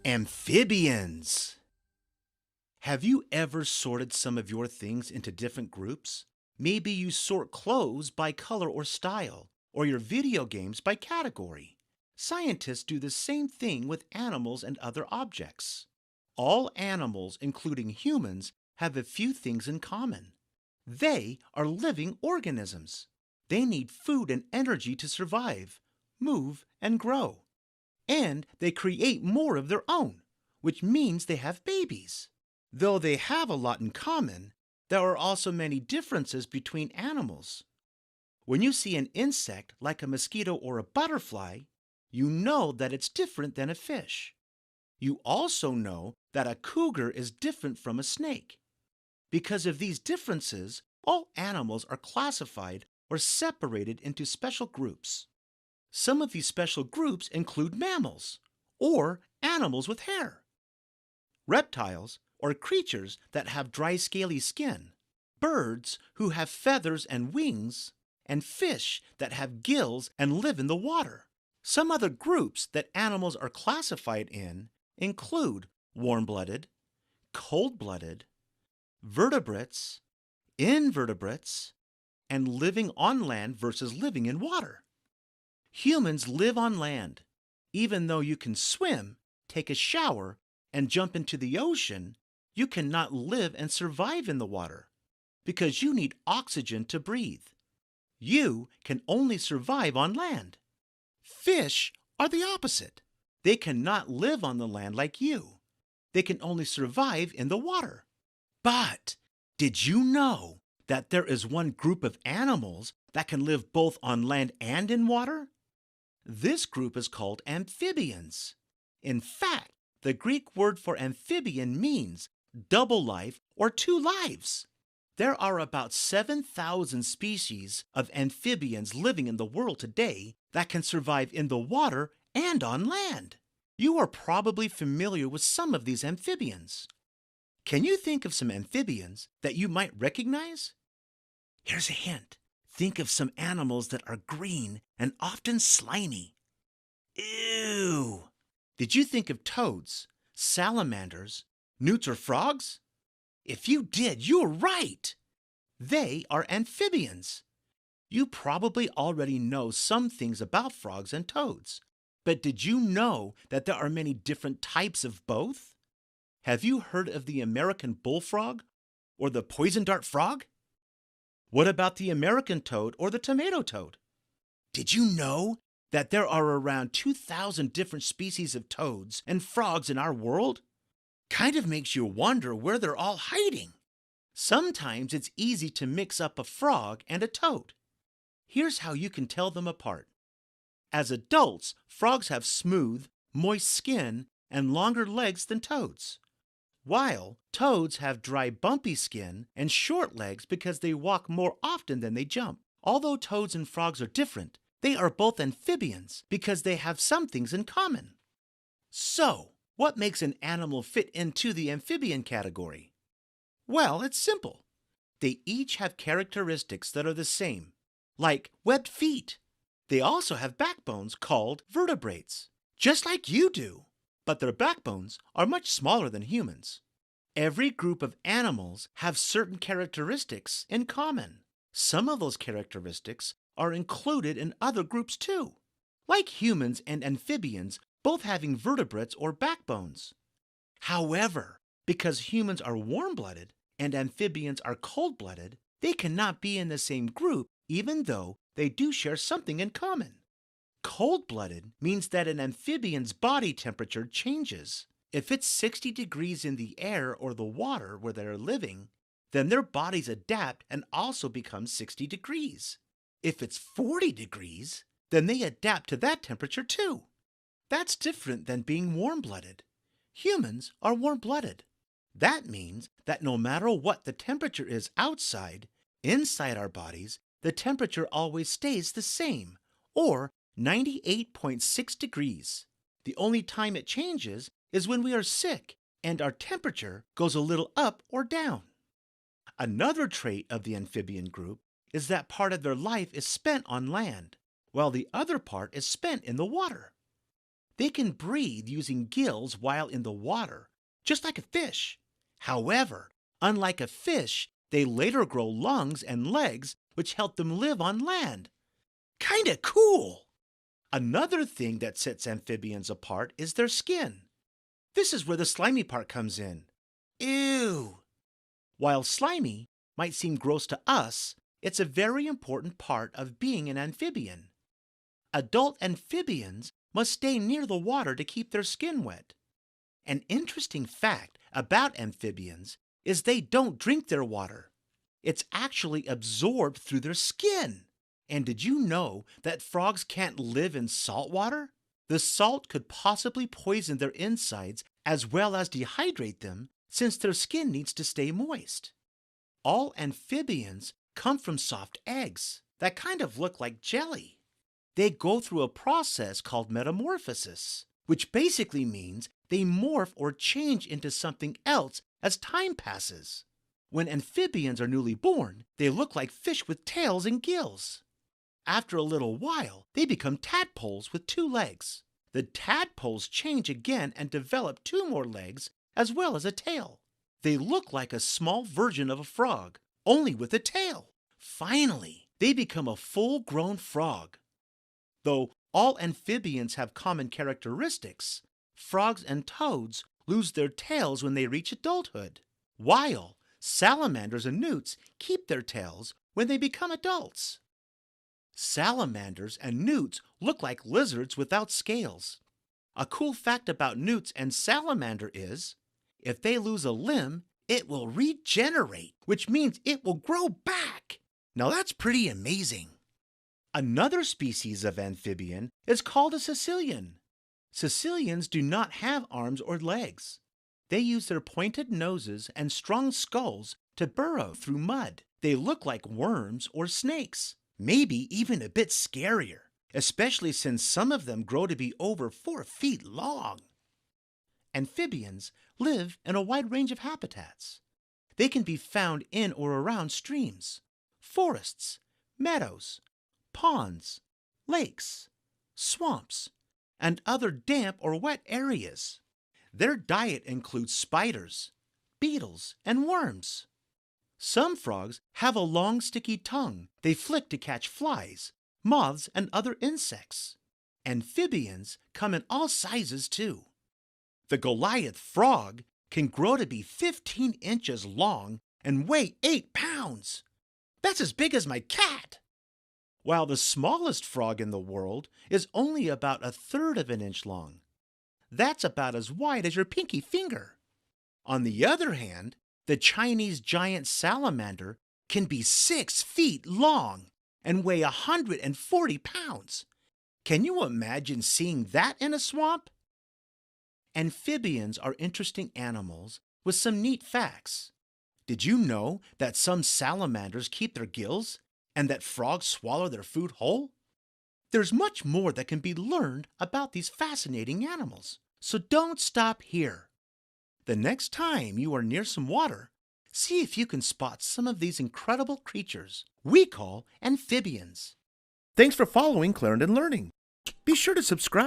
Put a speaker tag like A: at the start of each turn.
A: Amphibians. Have you ever sorted some of your things into different groups? Maybe you sort clothes by color or style, or your video games by category. Scientists do the same thing with animals and other objects. All animals, including humans, have a few things in common. They are living organisms. They need food and energy to survive, move, and grow. And they create more of their own, which means they have babies. Though they have a lot in common, there are also many differences between animals. When you see an insect like a mosquito or a butterfly, you know that it's different than a fish. You also know that a cougar is different from a snake. Because of these differences, all animals are classified or separated into special groups. Some of these special groups include mammals, or animals with hair, reptiles, or creatures that have dry scaly skin, birds who have feathers and wings, and fish that have gills and live in the water. Some other groups that animals are classified in include warm-blooded, cold-blooded, vertebrates, invertebrates, and living on land versus living in water. Humans live on land. Even though you can swim, take a shower, and jump into the ocean, you cannot live and survive in the water because you need oxygen to breathe. You can only survive on land. Fish are the opposite. They cannot live on the land like you. They can only survive in the water. But did you know that there is one group of animals that can live both on land and in water? This group is called amphibians. In fact, the Greek word for amphibian means double life or two lives. There are about 7,000 species of amphibians living in the world today that can survive in the water and on land. You are probably familiar with some of these amphibians. Can you think of some amphibians that you might recognize? Here's a hint. Think of some animals that are green and often slimy. Ew! Did you think of toads, salamanders, newts, or frogs? If you did, you were right! They are amphibians. You probably already know some things about frogs and toads, but did you know that there are many different types of both? Have you heard of the American bullfrog or the poison dart frog? What about the American toad or the tomato toad? Did you know that there are around 2,000 different species of toads and frogs in our world? Kind of makes you wonder where they're all hiding. Sometimes it's easy to mix up a frog and a toad. Here's how you can tell them apart. As adults, frogs have smooth, moist skin and longer legs than toads, while toads have dry, bumpy skin and short legs because they walk more often than they jump. Although toads and frogs are different, they are both amphibians because they have some things in common. So, what makes an animal fit into the amphibian category? Well, it's simple. They each have characteristics that are the same, like webbed feet. They also have backbones called vertebrates, just like you do, but their backbones are much smaller than humans. Every group of animals have certain characteristics in common. Some of those characteristics are included in other groups too, like humans and amphibians both having vertebrates or backbones. However, because humans are warm-blooded and amphibians are cold-blooded, they cannot be in the same group even though they do share something in common. Cold-blooded means that an amphibian's body temperature changes. If it's 60 degrees in the air or the water where they're living, then their bodies adapt and also become 60 degrees. If it's 40 degrees, then they adapt to that temperature too. That's different than being warm-blooded. Humans are warm-blooded. That means that no matter what the temperature is outside, inside our bodies, the temperature always stays the same, or 98.6 degrees. The only time it changes is when we are sick and our temperature goes a little up or down. Another trait of the amphibian group is that part of their life is spent on land, while the other part is spent in the water. They can breathe using gills while in the water, just like a fish. However, unlike a fish, they later grow lungs and legs which help them live on land. Kinda cool! Another thing that sets amphibians apart is their skin. This is where the slimy part comes in. Ew! While slimy might seem gross to us, it's a very important part of being an amphibian. Adult amphibians must stay near the water to keep their skin wet. An interesting fact about amphibians is they don't drink their water. It's actually absorbed through their skin. And did you know that frogs can't live in salt water? The salt could possibly poison their insides as well as dehydrate them, since their skin needs to stay moist. All amphibians come from soft eggs that kind of look like jelly. They go through a process called metamorphosis, which basically means they morph or change into something else as time passes. When amphibians are newly born, they look like fish with tails and gills. After a little while, they become tadpoles with 2 legs. The tadpoles change again and develop 2 more legs as well as a tail. They look like a small version of a frog, only with a tail. Finally, they become a full-grown frog. Though all amphibians have common characteristics, frogs and toads lose their tails when they reach adulthood, while salamanders and newts keep their tails when they become adults. Salamanders and newts look like lizards without scales. A cool fact about newts and salamander is, if they lose a limb, it will regenerate, which means it will grow back. Now that's pretty amazing. Another species of amphibian is called a caecilian. Caecilians do not have arms or legs. They use their pointed noses and strong skulls to burrow through mud. They look like worms or snakes, maybe even a bit scarier, especially since some of them grow to be over 4 feet long. Amphibians live in a wide range of habitats. They can be found in or around streams, forests, meadows, ponds, lakes, swamps, and other damp or wet areas. Their diet includes spiders, beetles, and worms. Some frogs have a long sticky tongue they flick to catch flies, moths, and other insects. Amphibians come in all sizes too. The Goliath frog can grow to be 15 inches long and weigh 8 pounds. That's as big as my cat. While the smallest frog in the world is only about 1/3 of an inch long. That's about as wide as your pinky finger. On the other hand, the Chinese giant salamander can be 6 feet long and weigh 140 pounds. Can you imagine seeing that in a swamp? Amphibians are interesting animals with some neat facts. Did you know that some salamanders keep their gills and that frogs swallow their food whole? There's much more that can be learned about these fascinating animals, so don't stop here. The next time you are near some water, see if you can spot some of these incredible creatures we call amphibians. Thanks for following Clarendon Learning. Be sure to subscribe.